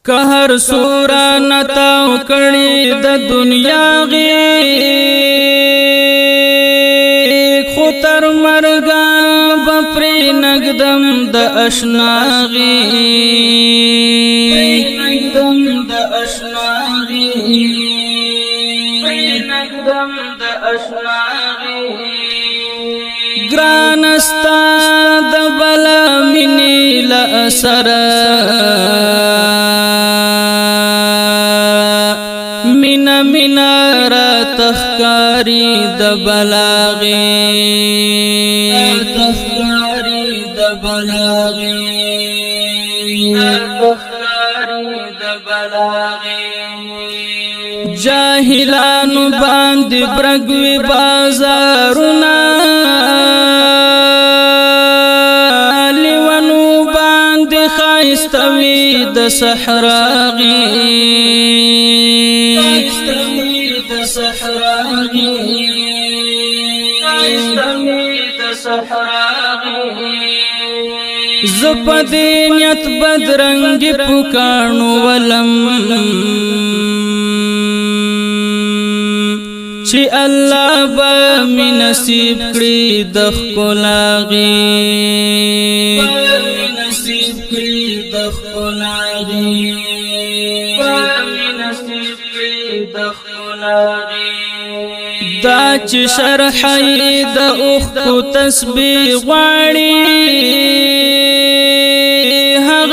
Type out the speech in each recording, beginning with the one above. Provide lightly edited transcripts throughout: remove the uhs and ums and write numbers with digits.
कहर सूरा नताव कड़ी द दुनिया गी खुतर मरगा बपरी नगदम द अशनागी नगदम द अशनागी नगदम द अशनागी ग्रानस्ता द बला मिनी ला असर मिना मिना را تخکاری د بلاغی تخکاری د بلاغی تخکاری د بلاغی جاهلانو باندې برګوي بازارونه لیوانو باندې خایستوي د صحراغي زپدینیت بدرنگ پکانو ولم چی اللہ با می نصیب کری دخ کلاغی نصیب کری دخ کلاغی نصیب کری دخ کلاغی دا چی شرحی دا اخو تسبیح غاڑی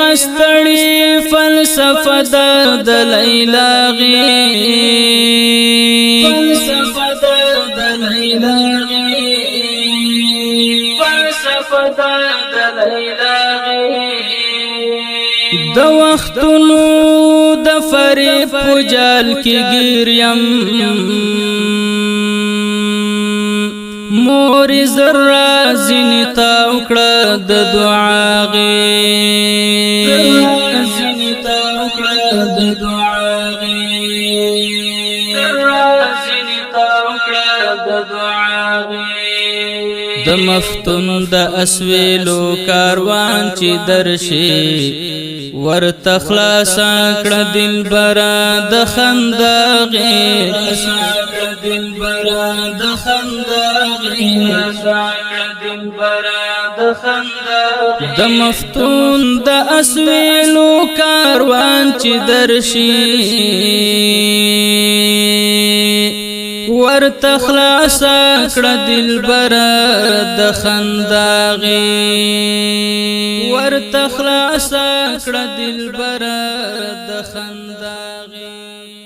هغستړي فلسفه د لیلاغي فلسفه د لیلاغي فلسفه د لیلاغي د وختونو د فریب پجال کې ګریم موری ذرا زنتا وکړه د دعا غي زنتا وکړه د دعا غي زنتا وکړه د دعا غي د مفتون د اسویلو کاروان چې درشي ور تخلاص کړه دلبرا د خنداغي دلبرا د خنداغي دلبرا د خنداغي د مفتون د اسویلو کاروان چې درشي ور تخلاص کړه دلبرا د خنداغي ور تخلاص کړه دلبرا د خنداغي